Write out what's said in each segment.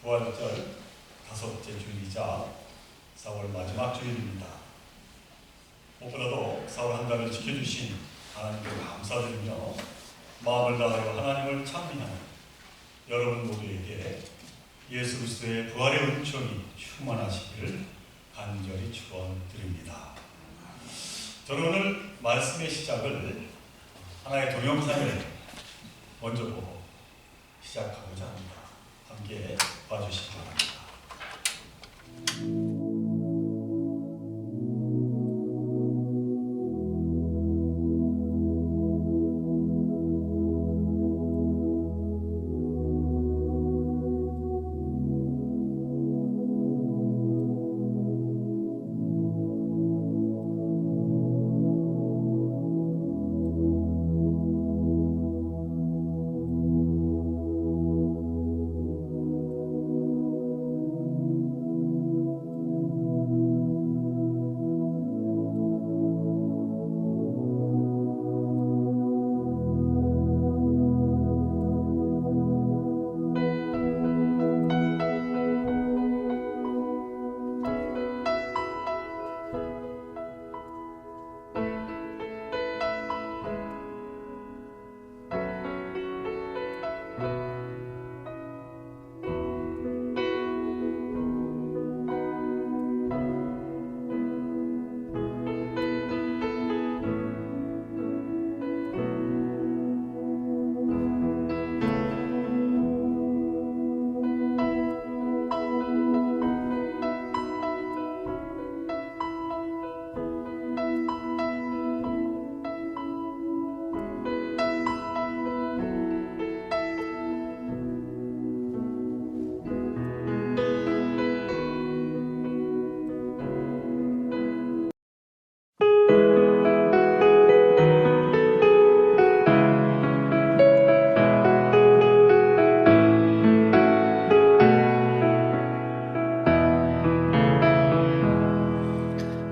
부활절 다섯째 주일이자 4월 마지막 주일입니다. 무엇보다도 4월 한 달을 지켜주신 하나님께 감사드리며 마음을 다하여 하나님을 찬미하는 여러분 모두에게 예수 그리스도의 부활의 은총이 충만하시기를 간절히 축원드립니다. 저는 오늘 말씀의 시작을 하나의 동영상을 먼저 보고 시작하고자 합니다. 함께 봐주시기 바랍니다.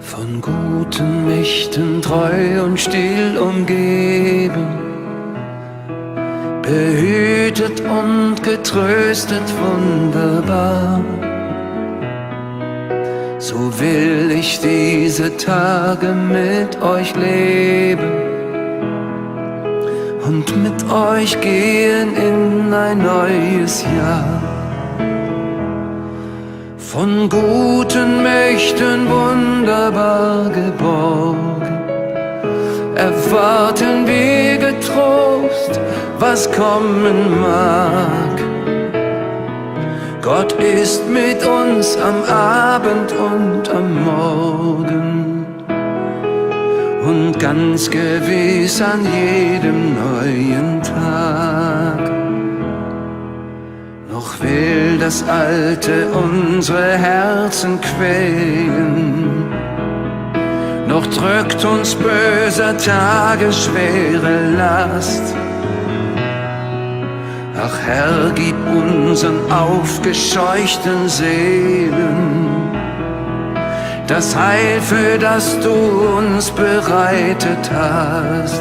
Von guten Mächten treu und still umgeben, behütet und getröstet wunderbar. So will ich diese Tage mit euch leben und mit euch gehen in ein neues Jahr. Von guten Mächten wunderbar geborgen, erwarten wir getrost, was kommen mag. Gott ist mit uns am Abend und am Morgen und ganz gewiss an jedem neuen Tag. Noch will das Alte unsere Herzen quälen, noch drückt uns böser Tage schwere Last. Ach Herr, gib unseren aufgescheuchten Seelen das Heil, für das du uns bereitet hast.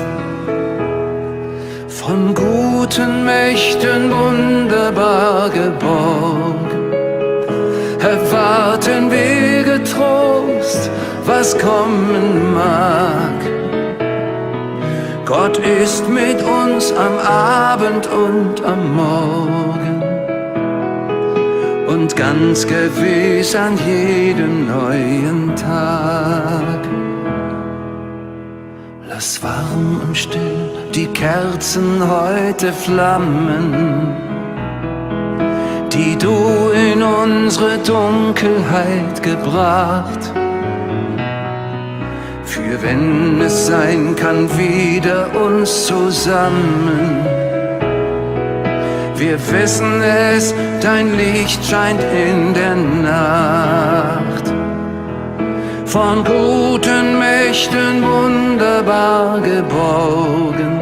Von guten Mächten wunderbar geborgen, erwarten wir getrost, was kommen mag. Gott ist mit uns am Abend und am Morgen und ganz gewiss an jedem neuen Tag. Lass warm und still die Kerzen heute flammen, die du in unsere Dunkelheit gebracht. Für wenn es sein kann, wieder uns zusammen. Wir wissen es, dein Licht scheint in der Nacht. Von guten Mächten wunderbar geborgen,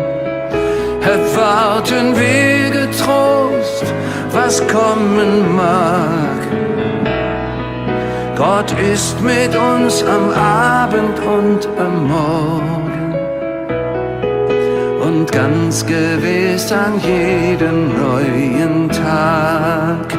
erwarten wir getrost, was kommen mag. Gott ist mit uns am Abend und am Morgen und ganz gewiss an jedem neuen Tag.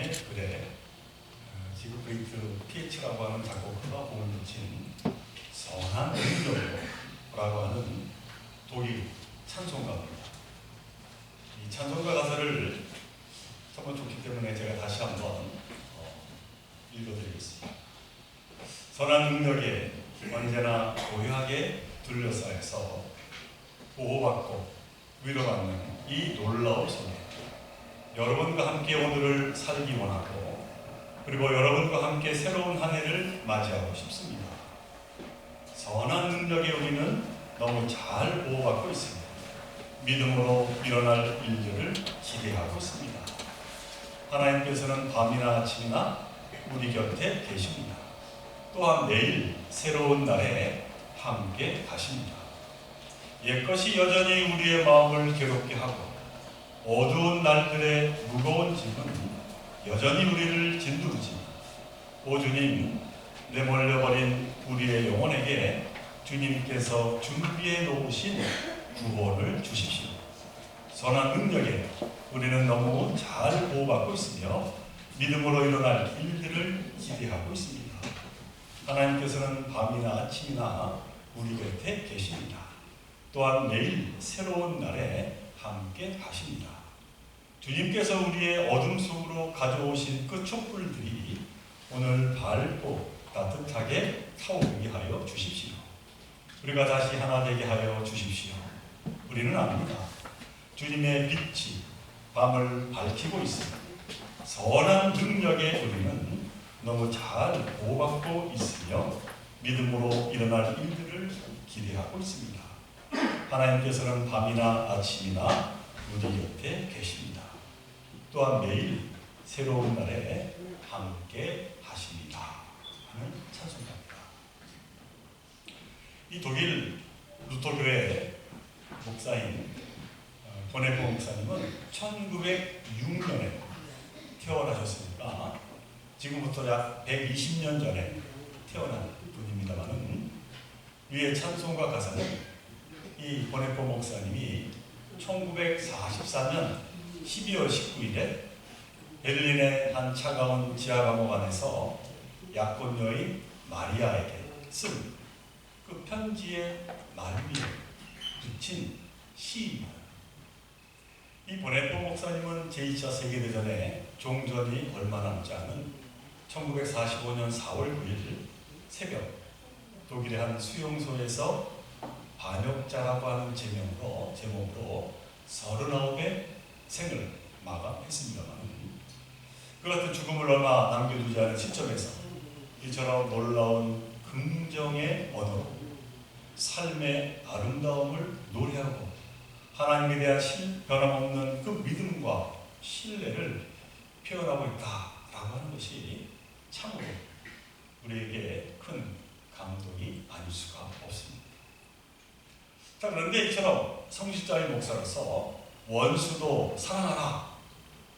목사님의 글에 지그프리트 TH라고 하는 작곡가가 곡을 붙인 선한 능력이라고 하는 독일 찬송가입니다. 이 찬송가 가사를 정말 좋기 때문에 제가 다시 한번 읽어드리겠습니다. 선한 능력에 언제나 고요하게 둘러싸여서 보호받고 위로받는 이 놀라운 소리, 여러분과 함께 오늘을 살기 원하고 그리고 여러분과 함께 새로운 한 해를 맞이하고 싶습니다. 선한 능력에 우리는 너무 잘 보호받고 있습니다. 믿음으로 일어날 일들을 기대하고 있습니다. 하나님께서는 밤이나 아침이나 우리 곁에 계십니다. 또한 내일 새로운 날에 함께 하십니다. 옛것이 여전히 우리의 마음을 괴롭게 하고 어두운 날들의 무거운 짐은 여전히 우리를 짓누르지만 오 주님, 내몰려버린 우리의 영혼에게 주님께서 준비해 놓으신 구원을 주십시오. 선한 능력에 우리는 너무 잘 보호받고 있으며 믿음으로 일어날 일들을 기대하고 있습니다. 하나님께서는 밤이나 아침이나 우리 곁에 계십니다. 또한 내일 새로운 날에 함께 하십니다. 주님께서 우리의 어둠 속으로 가져오신 그 촛불들이 오늘 밝고 따뜻하게 타오르게 하여 주십시오. 우리가 다시 하나 되게 하여 주십시오. 우리는 압니다. 주님의 빛이 밤을 밝히고 있습니다. 선한 능력에 우리는 너무 잘 보호받고 있으며 믿음으로 일어날 일들을 기대하고 있습니다. 하나님께서는 밤이나 아침이나 우리 곁에 계십니다. 또한 매일 새로운 날에 함께 하십니다. 하는 찬송가입니다. 이 독일 루터교회 목사인 보네포 목사님은 1906년에 태어나셨으니까 지금부터 약 120년 전에 태어난 분입니다만은 위의 찬송가 가사는 이 보네포 목사님이 1944년 12월 19일에 베를린의 한 차가운 지하 감옥 안에서 약혼 여인 마리아에게 쓴 그 편지의 말미에 붙인 시입니다. 이 보네포 목사님은 제2차 세계대전에 종전이 얼마 남지 않은 1945년 4월 9일 새벽 독일의 한 수용소에서 반역자라고 하는 제목으로 39의 생을 마감했습니다만 그 같은 죽음을 얼마 남겨두지 않은 시점에서 이처럼 놀라운 긍정의 언어로 삶의 아름다움을 노래하고 하나님에 대한 변함없는 그 믿음과 신뢰를 표현하고 있다라고 하는 것이 참으로 우리에게 큰 감동이 아닐 수가 없습니다. 자, 그런데 이처럼 성실자의 목사로서 원수도 사랑하라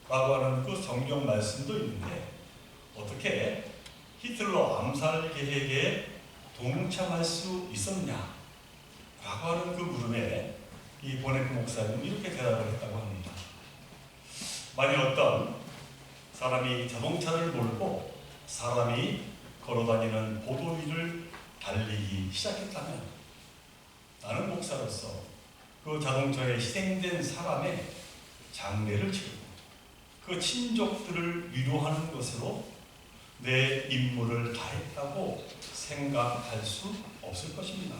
라고 하는 그 성경 말씀도 있는데 어떻게 히틀러 암살 계획에 동참할 수 있었냐 라고 하는 그 물음에 이 보네포 목사님은 이렇게 대답을 했다고 합니다. 만일 어떤 사람이 자동차를 몰고 사람이 걸어다니는 보도 위를 달리기 시작했다면 나는 목사로서 그 자동차에 희생된 사람의 장례를 치르고 그 친족들을 위로하는 것으로 내 임무를 다했다고 생각할 수 없을 것입니다.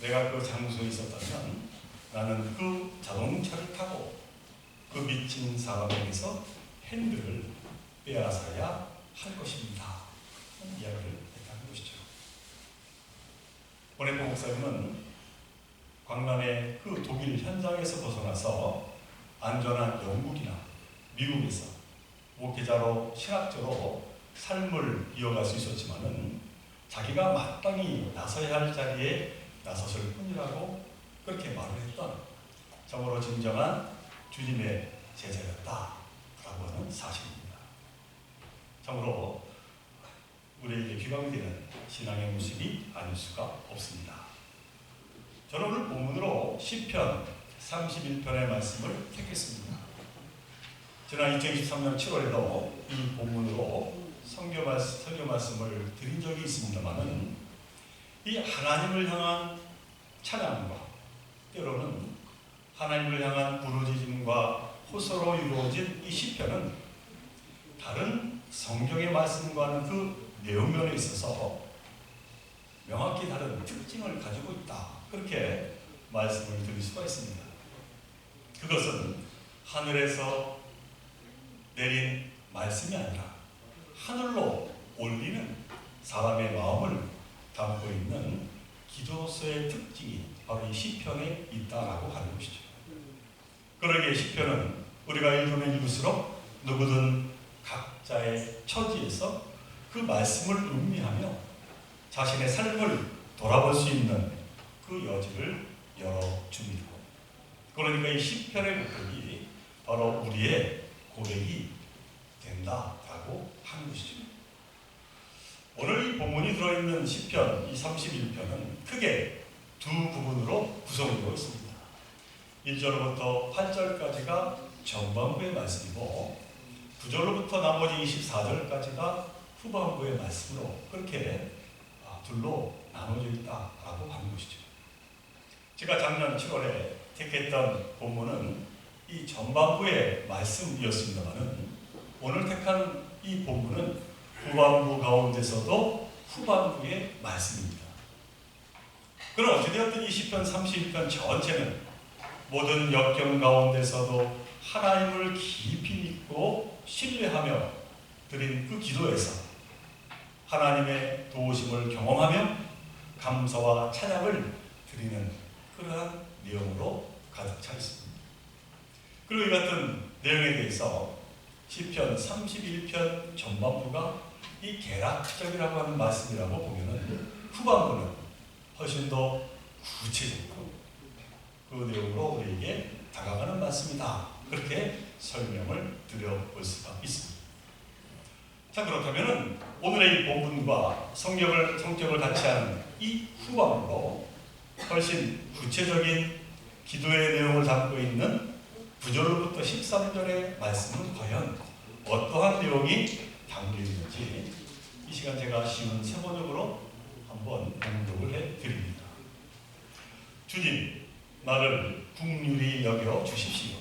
내가 그 장소에 있었다면 나는 그 자동차를 타고 그 미친 사람에게서 핸들을 빼앗아야 할 것입니다. 이야기를 했다는 것이죠. 보네포 목사님은 광란의 그 독일 현장에서 벗어나서 안전한 영국이나 미국에서 목회자로 신학자로 삶을 이어갈 수 있었지만은 자기가 마땅히 나서야 할 자리에 나섰을 뿐이라고 그렇게 말을 했던 정말로 진정한 주님의 제자였다라고 하는 사실입니다. 참으로 우리에게 귀감이 되는 신앙의 모습이 아닐 수가 없습니다. 저는 오늘 본문으로 시편 31편의 말씀을 택했습니다. 지난 2023년 7월에도 이 본문으로 설교 말씀을 드린 적이 있습니다만은 이 하나님을 향한 찬양과 때로는 하나님을 향한 부르짖음과 호소로 이루어진 이 시편은 다른 성경의 말씀과는 그 내용면에 있어서 명확히 다른 특징을 가지고 있다. 그렇게 말씀을 드릴 수가 있습니다. 그것은 하늘에서 내린 말씀이 아니라 하늘로 올리는 사람의 마음을 담고 있는 기도서의 특징이 바로 이 시편에 있다라고 하는 것이죠. 그러기에 시편은 우리가 읽으면 읽을수록 누구든 각자의 처지에서 그 말씀을 음미하며 자신의 삶을 돌아볼 수 있는 그 여지를 열어줍니다. 그러니까 이 시편의 고백이 바로 우리의 고백이 된다라고 하는 것이죠. 오늘 이 본문이 들어있는 시편 이 31편은 크게 두 부분으로 구성되어 있습니다. 1절로부터 8절까지가 전반부의 말씀이고 9절로부터 나머지 24절까지가 후반부의 말씀으로 그렇게 둘로 나눠져 있다라고 하는 것이죠. 제가 작년 7월에 택했던 본문은 이 전반부의 말씀이었습니다만은 오늘 택한 이 본문은 후반부 가운데서도 후반부의 말씀입니다. 그럼 어찌되었든 이 시편 31편 전체는 모든 역경 가운데서도 하나님을 깊이 믿고 신뢰하며 드린 그 기도에서 하나님의 도우심을 경험하며 감사와 찬양을 드리는 그러한 내용으로 가득 차 있습니다. 그리고 이 같은 내용에 대해서 시편 31편 전반부가 이 개락적이라고 하는 말씀이라고 보면은 후반부는 훨씬 더 구체적이고 그 내용으로 우리에게 다가가는 말씀이다. 그렇게 설명을 드려볼 수가 있습니다. 자, 그렇다면은 오늘의 이 본문과 성격을 같이 하는 이 후반부로 훨씬 구체적인 기도의 내용을 담고 있는 9절로부터 13절의 말씀은 과연 어떠한 내용이 담겨 있는지 이 시간 제가 쉬운 세번역으로 한번 봉독을 해드립니다. 주님, 나를 긍휼히 여겨 주십시오.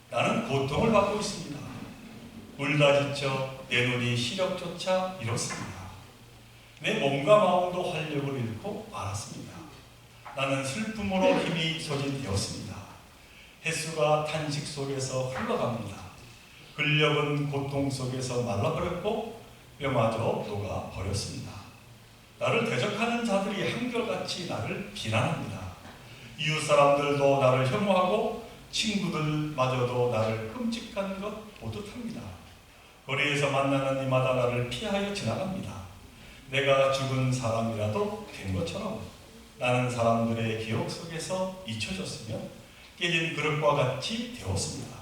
나는 고통을 받고 있습니다. 울다 지쳐 내 눈이 시력조차 잃었습니다. 내 몸과 마음도 활력을 잃고 말았습니다. 나는 슬픔으로 힘이 소진되었습니다. 햇수가 탄식 속에서 흘러갑니다. 근력은 고통 속에서 말라버렸고 뼈마저 녹아버렸습니다. 나를 대적하는 자들이 한결같이 나를 비난합니다. 이웃 사람들도 나를 혐오하고 친구들마저도 나를 끔찍한 것 보듯합니다. 거리에서 만나는 이마다 나를 피하여 지나갑니다. 내가 죽은 사람이라도 된 것처럼 나는 사람들의 기억 속에서 잊혀졌으며 깨진 그릇과 같이 되었습니다.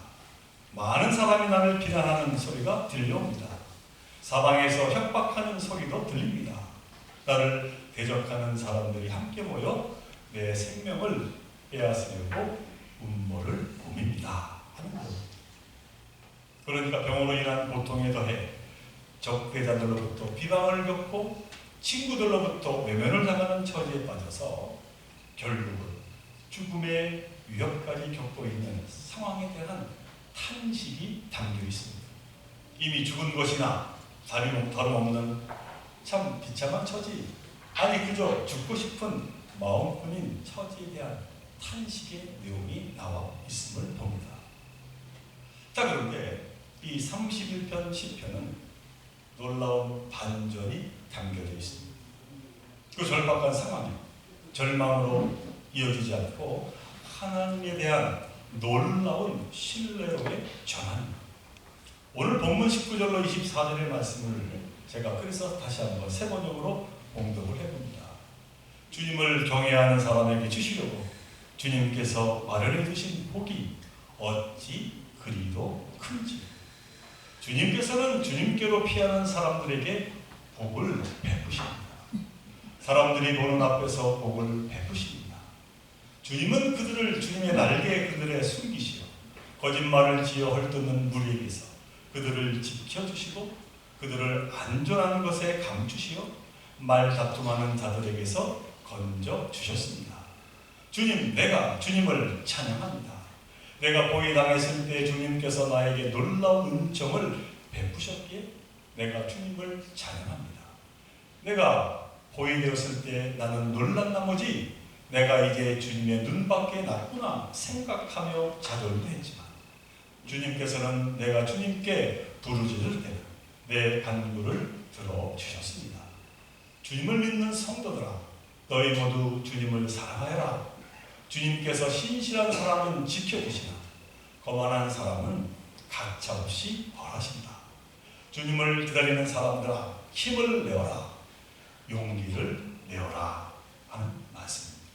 많은 사람이 나를 비난하는 소리가 들려옵니다. 사방에서 협박하는 소리도 들립니다. 나를 대적하는 사람들이 함께 모여 내 생명을 빼앗으려고 음모를 꾸밉니다. 하는 거예요. 그러니까 병으로 인한 고통에 더해 적대자들로부터 비방을 겪고 친구들로부터 외면을 당하는 처지에 빠져서 결국은 죽음의 위협까지 겪고 있는 상황에 대한 탄식이 담겨 있습니다. 이미 죽은 것이나 다름없는 참 비참한 처지, 아니 그저 죽고 싶은 마음뿐인 처지에 대한 탄식의 내용이 나와 있음을 봅니다. 자, 그런데 이 31편 시편은 놀라운 반전이 담겨져 있습니다. 그 절박한 상황이 절망으로 이어지지 않고 하나님에 대한 놀라운 신뢰로의 전환입니다. 오늘 본문 19절로 24절의 말씀을 제가 그래서 다시 한번 세번역으로 봉독을 해봅니다. 주님을 경외하는 사람에게 주시려고 주님께서 마련해 두신 복이 어찌 그리도 큰지. 주님께서는 주님께로 피하는 사람들에게 복을 베푸십니다. 사람들이 보는 앞에서 복을 베푸십니다. 주님은 그들을 주님의 날개에 그늘에 숨기시어 거짓말을 지어 헐뜯는 무리에게서 그들을 지켜주시고 그들을 안전한 것에 감추시어 말다툼하는 자들에게서 건져 주셨습니다. 주님, 내가 주님을 찬양합니다. 내가 포위당했을 때 주님께서 나에게 놀라운 은총을 베푸셨기에 내가 주님을 찬양합니다. 내가 포위되었을 때 나는 놀란 나머지 내가 이제 주님의 눈밖에 났구나 생각하며 좌절도 했지만 주님께서는 내가 주님께 부르짖을 때 내 간구를 들어주셨습니다. 주님을 믿는 성도들아, 너희 모두 주님을 사랑하여라. 주님께서 신실한 사람은 지켜주시나 거만한 사람은 가차없이 벌하신다. 주님을 기다리는 사람들아, 힘을 내어라. 용기를 내어라 하는 말씀입니다.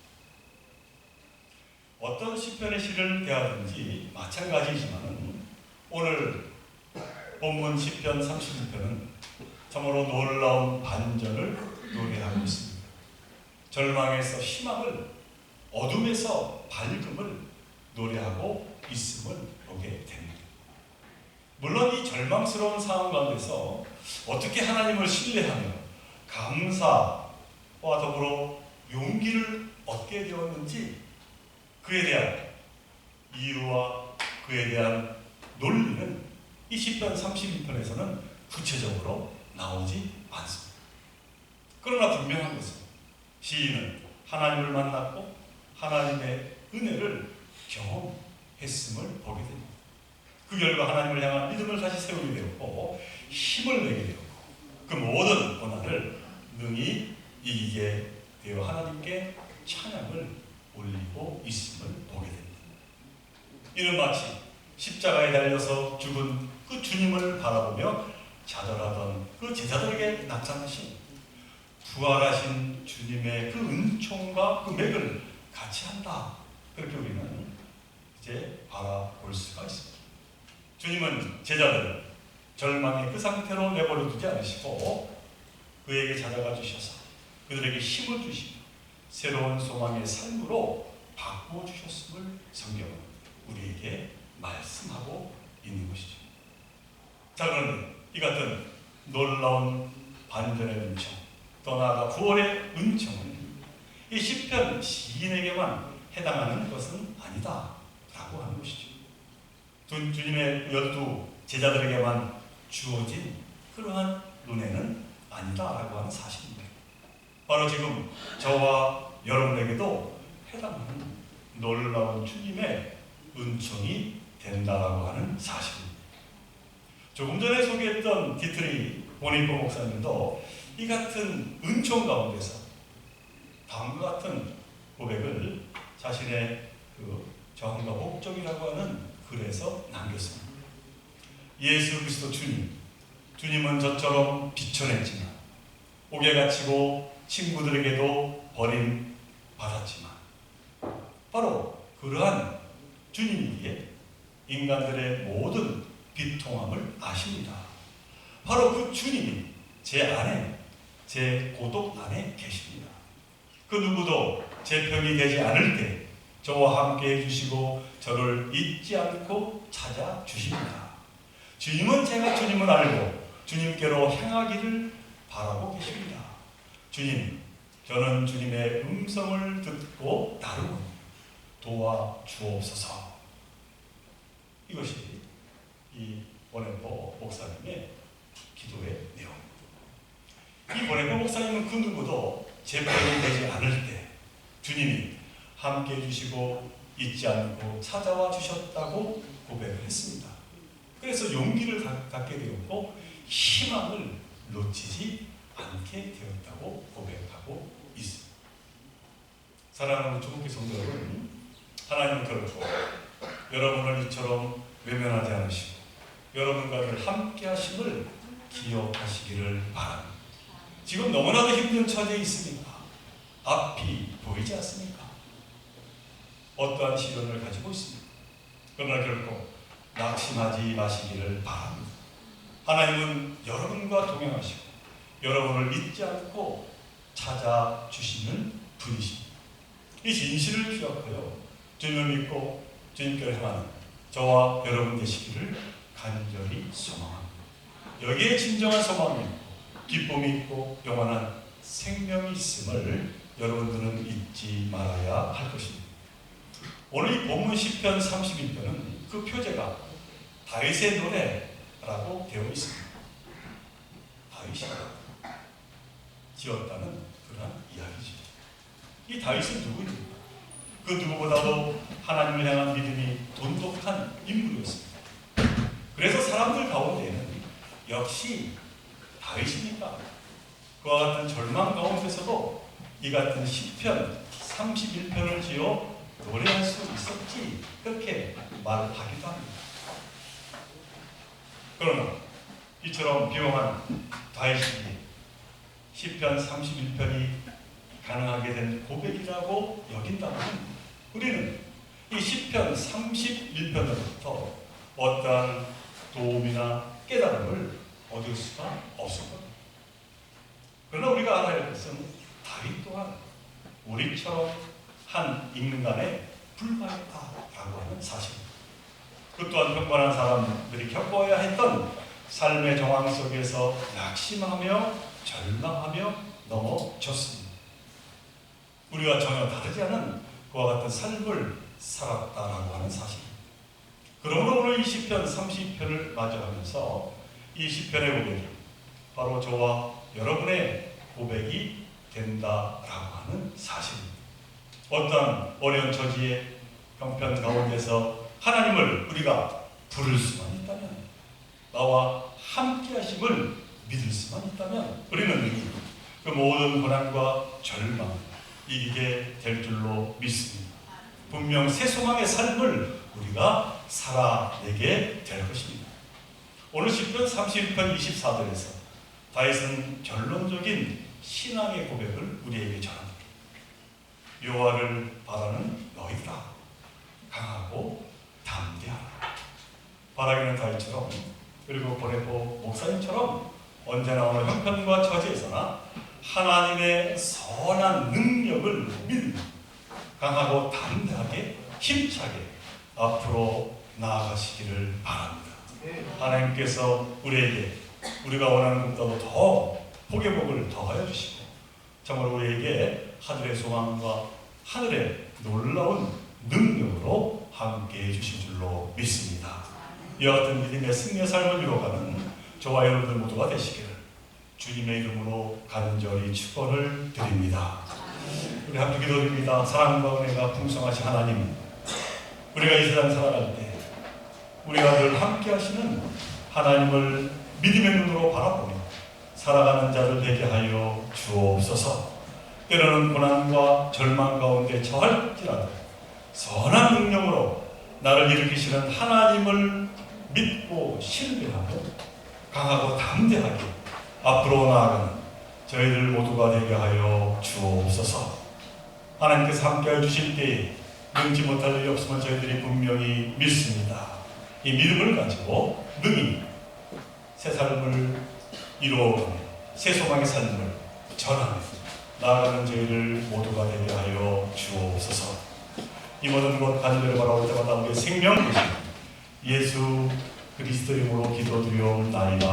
어떤 시편의 시를 대하든지 마찬가지지만 오늘 본문 시편 31편은 참으로 놀라운 반전을 노래하고 있습니다. 절망에서 희망을, 어둠에서 밝음을 노래하고 있음을 보게 됩니다. 물론 이 절망스러운 상황 가운데서 어떻게 하나님을 신뢰하며 감사와 더불어 용기를 얻게 되었는지 그에 대한 이유와 그에 대한 논리는 이 시편 32편에서는 구체적으로 나오지 않습니다. 그러나 분명한 것은 시인은 하나님을 만났고 하나님의 은혜를 경험했음을 보게 됩니다. 그 결과 하나님을 향한 믿음을 다시 세우게 되었고 힘을 내게 되었고 그 모든 고난을 능히 이기게 되어 하나님께 찬양을 올리고 있음을 보게 됩니다. 이는 마치 십자가에 달려서 죽은 그 주님을 바라보며 좌절하던 그 제자들에게 나타나신 부활하신 주님의 그 은총과 그 맥을 같이 한다. 그렇게 우리는 이제 바라볼 수가 있습니다. 주님은 제자들을 절망의 그 상태로 내버려 두지 않으시고 그에게 찾아가 주셔서 그들에게 힘을 주시고 새로운 소망의 삶으로 바꾸어 주셨음을 성경은 우리에게 말씀하고 있는 것이죠. 자, 그런데 이 같은 놀라운 반전의 은총, 더 나아가 구원의 은총은 이 시편 시인에게만 해당하는 것은 아니다 라고 하는 것이죠. 주님의 12 제자들에게만 주어진 그러한 은혜는 아니다라고 하는 사실입니다. 바로 지금 저와 여러분에게도 해당하는 놀라운 주님의 은총이 된다라고 하는 사실입니다. 조금 전에 소개했던 디트리 보니포 목사님도 이 같은 은총 가운데서 다음과 같은 고백을 자신의 그 정과 목적이라고 하는 글에서 남겼습니다. 예수 그리스도 주님은 저처럼 비천했지만 옥에 갇히고 친구들에게도 버림받았지만 바로 그러한 주님이기에 인간들의 모든 비통함을 아십니다. 바로 그 주님이 제 안에, 제 고독 안에 계십니다. 그 누구도 제 편이 되지 않을 때 저와 함께 해주시고 저를 잊지 않고 찾아주십니다. 주님은 제가 주님을 알고 주님께로 향하기를 바라고 계십니다. 주님, 저는 주님의 음성을 듣고 따르고 도와주옵소서. 이것이 이 보네포 목사님의 기도의 내용입니다. 이 보네포 목사님은 그 누구도 제 편이 되지 않을 때 주님이 함께 해주시고 잊지 않고 찾아와 주셨다고 고백을 했습니다. 그래서 용기를 갖게 되었고 희망을 놓치지 않게 되었다고 고백하고 있습니다. 사랑하는 주목기 성도 여러분, 하나님은 결코 여러분을 이처럼 외면하지 않으시고 여러분과 늘 함께 하심을 기억하시기를 바랍니다. 지금 너무나도 힘든 처지에 있습니까? 앞이 보이지 않습니까? 어떠한 시련을 가지고 있습니다. 그러나 결코 낙심하지 마시기를 바랍니다. 하나님은 여러분과 동행하시고 여러분을 잊지 않고 찾아주시는 분이십니다. 이 진실을 기억하여 주님을 믿고 주님께로 향하는 저와 여러분 되시기를 간절히 소망합니다. 여기에 진정한 소망이 있고 기쁨이 있고 영원한 생명이 있음을 여러분들은 잊지 말아야 할 것입니다. 오늘 이 본문 시편 31편은 그 표제가 다윗의 노래라고 되어 있습니다. 다윗이 지었다는 그런 이야기죠. 이 다윗은 누구입니까? 그 누구보다도 하나님을 향한 믿음이 돈독한 인물이었습니다. 그래서 사람들 가운데에는 역시 다윗이니까 그와 같은 절망 가운데서도 이 같은 시편 31편을 지어 노래할 수 있었지, 그렇게 말하기도 합니다. 그러나 이처럼 비용한 다윗이 시편 31편이 가능하게 된 고백이라고 여긴다면 우리는 이 시편 31편으로부터 어떠한 도움이나 깨달음을 얻을 수가 없을 겁니다. 그러나 우리가 알아야 할 것은 다윗 또한 우리처럼 한 인간에 불과했다라고 하는 사실입니다. 그 또한 평범한 사람들이 겪어야 했던 삶의 정황 속에서 낙심하며 절망하며 넘어졌습니다. 우리와 전혀 다르지 않은 그와 같은 삶을 살았다라고 하는 사실입니다. 그러므로 오늘 이 시편 30편을 맞이하면서 이 시편의 고백이 바로 저와 여러분의 고백이 된다라고 하는 사실입니다. 어떤 어려운 처지의 형편 가운데서 하나님을 우리가 부를 수만 있다면, 나와 함께 하심을 믿을 수만 있다면 우리는 그 모든 고난과 절망 이기게 될 줄로 믿습니다. 분명 새 소망의 삶을 우리가 살아내게 될 것입니다. 오늘 시편 31편 24절에서 다윗은 결론적인 신앙의 고백을 우리에게 전합니다. 여호와를 바라는 너희들아, 강하고 담대하라. 바라기는 다윗처럼, 그리고 보레보 목사님처럼 언제나 어느 형편과 처지에서나 하나님의 선한 능력을 믿으며 강하고 담대하게 힘차게 앞으로 나아가시기를 바랍니다. 하나님께서 우리에게 우리가 원하는 것보다도 더 복의 복을 더하여 주시고 정말 우리에게 하늘의 소망과 하늘의 놀라운 능력으로 함께해 주실 줄로 믿습니다. 이와 같은 믿음의 승리의 삶을 이루어가는 저와 여러분들 모두가 되시기를 주님의 이름으로 간절히 축원을 드립니다. 우리 함께 기도드립니다. 사랑과 은혜가 풍성하신 하나님, 우리가 이 세상 살아갈 때 우리가 늘 함께 하시는 하나님을 믿음의 눈으로 바라보며 살아가는 자들 되게 하여 주옵소서. 때로는 고난과 절망 가운데 처할지라도 선한 능력으로 나를 일으키시는 하나님을 믿고 신뢰하며 강하고 담대하게 앞으로 나아가는 저희들 모두가 되게 하여 주옵소서. 하나님께서 함께해 주실 때에 능지 못할 일이 없으면 저희들이 분명히 믿습니다. 이 믿음을 가지고 능히 새 삶을 이루어가며 새 소망의 삶을 전하며 나아가는 저희들 모두가 되게 하여 주옵소서. 이 모든 것 간절히 바라올 때마다 우리의 생명 되신 예수 그리스도 이름으로 기도드리옵나이다.